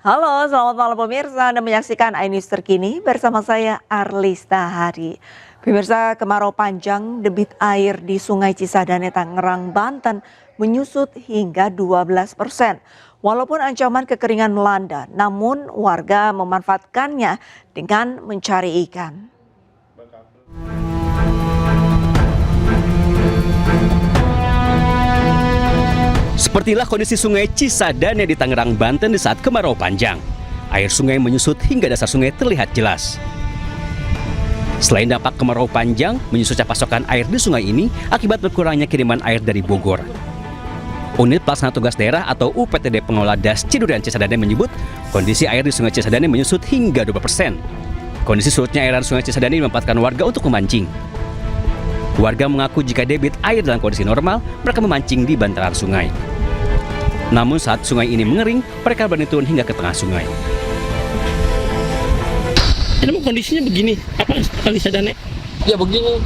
Halo, selamat malam pemirsa. Anda menyaksikan iNews terkini bersama saya Arlista Hari. Pemirsa, kemarau panjang, debit air di Sungai Cisadane, Tangerang, Banten menyusut hingga 12%. Walaupun ancaman kekeringan melanda, namun warga memanfaatkannya dengan mencari ikan. Sepertilah kondisi Sungai Cisadane di Tangerang, Banten di saat kemarau panjang. Air sungai menyusut hingga dasar sungai terlihat jelas. Selain dampak kemarau panjang, menyusutnya pasokan air di sungai ini akibat berkurangnya kiriman air dari Bogor. Unit Pelaksana Tugas Daerah atau UPTD Pengelola Das Cidurian Cisadane menyebut kondisi air di Sungai Cisadane menyusut hingga 2%. Kondisi surutnya air Sungai Cisadane memanfaatkan warga untuk memancing. Warga mengaku jika debit air dalam kondisi normal, mereka memancing di bantaran sungai. Namun saat sungai ini mengering, mereka berani turun hingga ke tengah sungai. Emang kondisinya begini, apa kali Cisadane? Ya begini,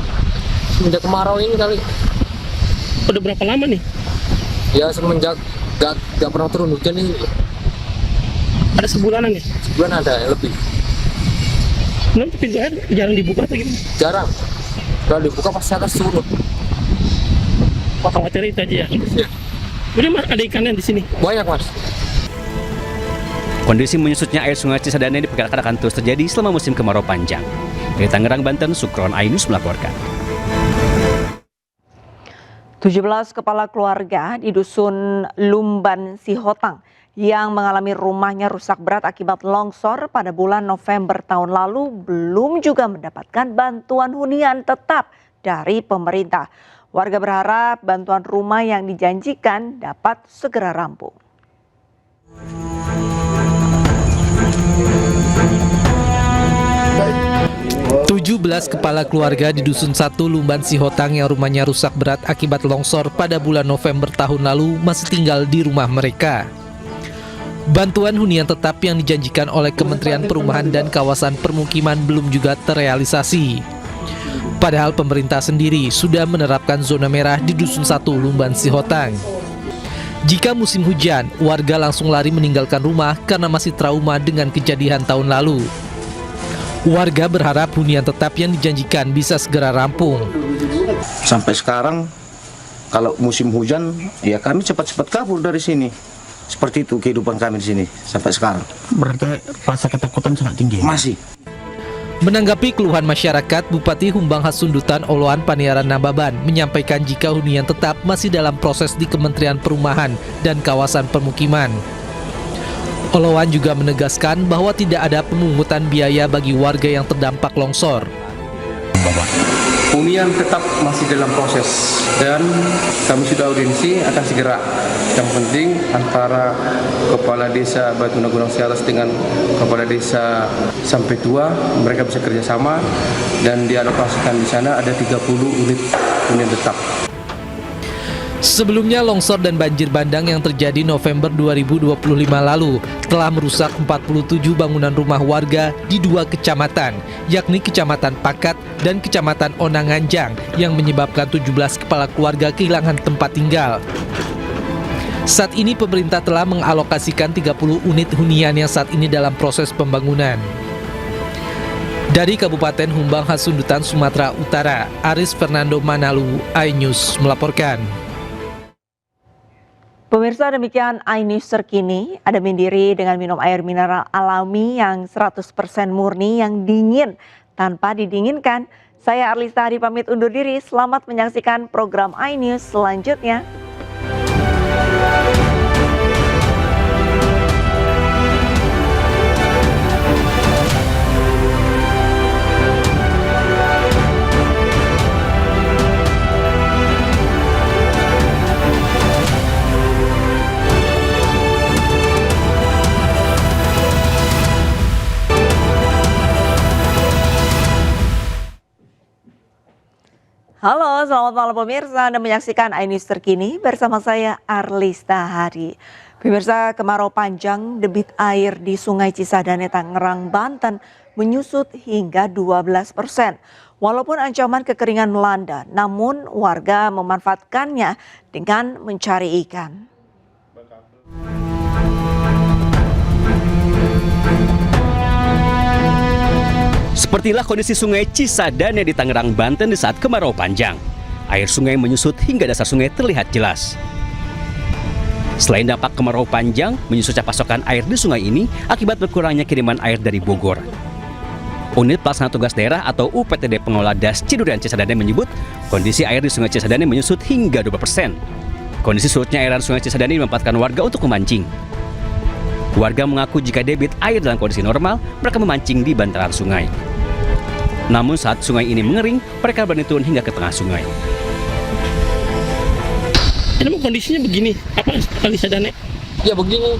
semenjak kemarau ini kali. Udah berapa lama nih? Ya semenjak gak pernah turun hujan ini. Ada sebulanan ya? Sebulan ada yang lebih. Kenapa pintu air jarang dibuka atau gimana? Jarang. Kalau dibuka pasti atas surut. Wah, khawatir itu aja ya? Ya. Udah mas, ada ikannya di sini? Banyak mas. Kondisi menyusutnya air Sungai Cisadane diperkirakan akan terus terjadi selama musim kemarau panjang. Dari Tangerang, Banten, Sukron iNews melaporkan. 17 kepala keluarga di Dusun Lumban Sihotang yang mengalami rumahnya rusak berat akibat longsor pada bulan November tahun lalu belum juga mendapatkan bantuan hunian tetap dari pemerintah. Warga berharap bantuan rumah yang dijanjikan dapat segera rampung. Tujuh 17 kepala keluarga di Dusun 1 Lumban Sihotang yang rumahnya rusak berat akibat longsor pada bulan November tahun lalu masih tinggal di rumah mereka. Bantuan hunian tetap yang dijanjikan oleh Kementerian Perumahan dan Kawasan Permukiman belum juga terrealisasi. Padahal pemerintah sendiri sudah menerapkan zona merah di Dusun 1 Lumban Sihotang. Jika musim hujan, warga langsung lari meninggalkan rumah karena masih trauma dengan kejadian tahun lalu. Warga berharap hunian tetap yang dijanjikan bisa segera rampung. Sampai sekarang kalau musim hujan ya kami cepat-cepat kabur dari sini. Seperti itu kehidupan kami di sini sampai sekarang. Berarti rasa ketakutan sangat tinggi. Masih. Menanggapi keluhan masyarakat, Bupati Humbang Hasundutan Oloan Paniaran Nababan menyampaikan jika hunian tetap masih dalam proses di Kementerian Perumahan dan Kawasan Permukiman. Oloan juga menegaskan bahwa tidak ada pemungutan biaya bagi warga yang terdampak longsor. Hunian tetap masih dalam proses dan kami sudah audiensi akan segera. Yang penting antara Kepala Desa Batu Nagunang Siaras dengan Kepala Desa Sampai Tua mereka bisa kerjasama dan dialokasikan di sana ada 30 unit hunian tetap. Sebelumnya longsor dan banjir bandang yang terjadi November 2025 lalu telah merusak 47 bangunan rumah warga di 2 kecamatan, yakni Kecamatan Pakat dan Kecamatan Onanganjang yang menyebabkan 17 kepala keluarga kehilangan tempat tinggal. Saat ini pemerintah telah mengalokasikan 30 unit hunian yang saat ini dalam proses pembangunan. Dari Kabupaten Humbang Hasundutan, Sumatera Utara, Aris Fernando Manalu, iNews melaporkan. Pemirsa, demikian iNews terkini. Ada Mindiri dengan minum air mineral alami yang 100% murni yang dingin tanpa didinginkan. Saya Arlista Hari pamit undur diri. Selamat menyaksikan program iNews selanjutnya. Halo, selamat malam pemirsa. Anda menyaksikan iNews terkini bersama saya Arlista Hari. Pemirsa, kemarau panjang, debit air di Sungai Cisadane, Tangerang, Banten menyusut hingga 12%. Walaupun ancaman kekeringan melanda, namun warga memanfaatkannya dengan mencari ikan. Sepertilah kondisi sungai Cisadane di Tangerang, Banten di saat kemarau panjang. Air sungai menyusut hingga dasar sungai terlihat jelas. Selain dampak kemarau panjang, menyusutnya pasokan air di sungai ini akibat berkurangnya kiriman air dari Bogor. Unit Pelaksana Tugas Daerah atau UPTD Pengelola Das Cidurian Cisadane menyebut kondisi air di sungai Cisadane menyusut hingga 20%. Kondisi surutnya airan sungai Cisadane memanfaatkan warga untuk memancing. Warga mengaku jika debit air dalam kondisi normal, mereka memancing di bantaran sungai. Namun saat sungai ini mengering, mereka berani turun hingga ke tengah sungai. Ini emang kondisinya begini, apa kali Cisadane? Ya begini,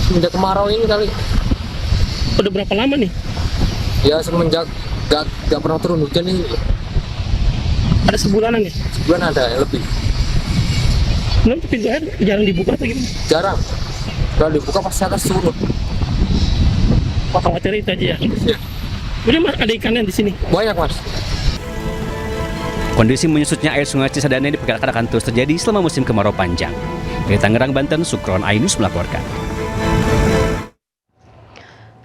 semenjak kemarau ini kali. Udah berapa lama nih? Ya semenjak gak pernah turun hujan ini. Ada sebulanan ya? Sebulan ada ya lebih. Kenapa pintu air jarang dibuka atau gimana? Jarang. Kalau dibuka pasti akan surut. Apa khawatir itu aja ya? Ya. Udah mas, ada ikannya di sini. Banyak mas. Kondisi menyusutnya air sungai Cisadane diperkirakan akan terus terjadi selama musim kemarau panjang. Dari Tangerang, Banten, Sukron Ainus melaporkan.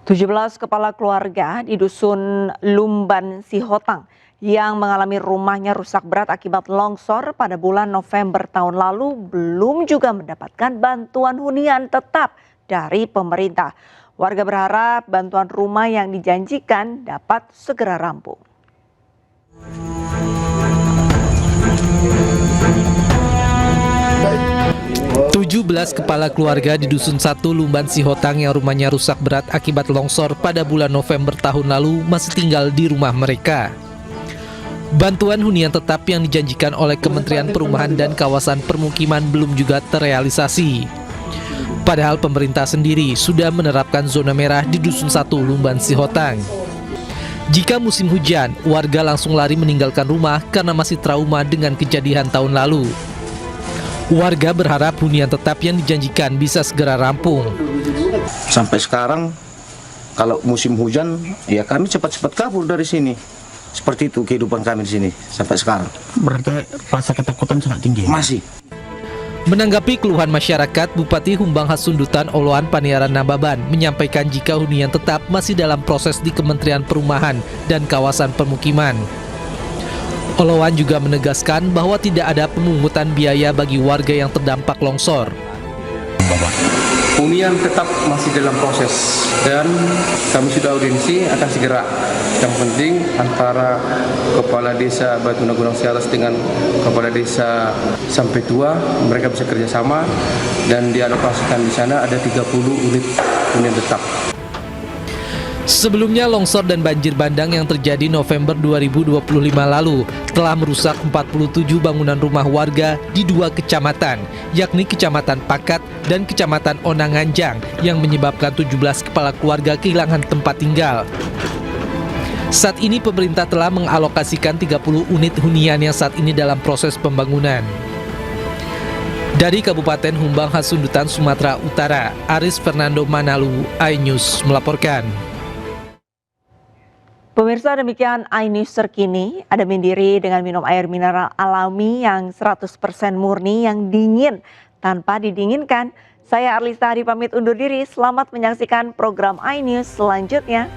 17 kepala keluarga di Dusun Lumban Sihotang yang mengalami rumahnya rusak berat akibat longsor pada bulan November tahun lalu belum juga mendapatkan bantuan hunian tetap dari pemerintah. Warga berharap bantuan rumah yang dijanjikan dapat segera rampung. Tujuh 17 kepala keluarga di Dusun 1 Lumban Sihotang yang rumahnya rusak berat akibat longsor pada bulan November tahun lalu masih tinggal di rumah mereka. Bantuan hunian tetap yang dijanjikan oleh Kementerian Perumahan dan Kawasan Permukiman belum juga terrealisasi. Padahal pemerintah sendiri sudah menerapkan zona merah di Dusun 1 Lumban Sihotang. Jika musim hujan, warga langsung lari meninggalkan rumah karena masih trauma dengan kejadian tahun lalu. Warga berharap hunian tetap yang dijanjikan bisa segera rampung. Sampai sekarang kalau musim hujan ya kami cepat-cepat kabur dari sini. Seperti itu kehidupan kami di sini sampai sekarang. Berarti rasa ketakutan sangat tinggi. Masih. Menanggapi keluhan masyarakat, Bupati Humbang Hasundutan Oloan Paniaran Nababan menyampaikan jika hunian tetap masih dalam proses di Kementerian Perumahan dan Kawasan Permukiman. Oloan juga menegaskan bahwa tidak ada pemungutan biaya bagi warga yang terdampak longsor. Hunian tetap masih dalam proses dan kami sudah audiensi akan segera. Yang penting antara Kepala Desa Batu Nagunang Siaras dengan Kepala Desa Sampai Tua mereka bisa kerjasama dan dialokasikan di sana ada 30 unit hunian tetap. Sebelumnya longsor dan banjir bandang yang terjadi November 2025 lalu telah merusak 47 bangunan rumah warga di 2 kecamatan, yakni Kecamatan Pakat dan Kecamatan Onanganjang yang menyebabkan 17 kepala keluarga kehilangan tempat tinggal. Saat ini pemerintah telah mengalokasikan 30 unit hunian yang saat ini dalam proses pembangunan. Dari Kabupaten Humbang Hasundutan, Sumatera Utara, Aris Fernando Manalu, iNews melaporkan. Pemirsa, demikian iNews terkini. Ada Mindiri dengan minum air mineral alami yang 100% murni yang dingin tanpa didinginkan. Saya Arlista Hari pamit undur diri. Selamat menyaksikan program iNews selanjutnya.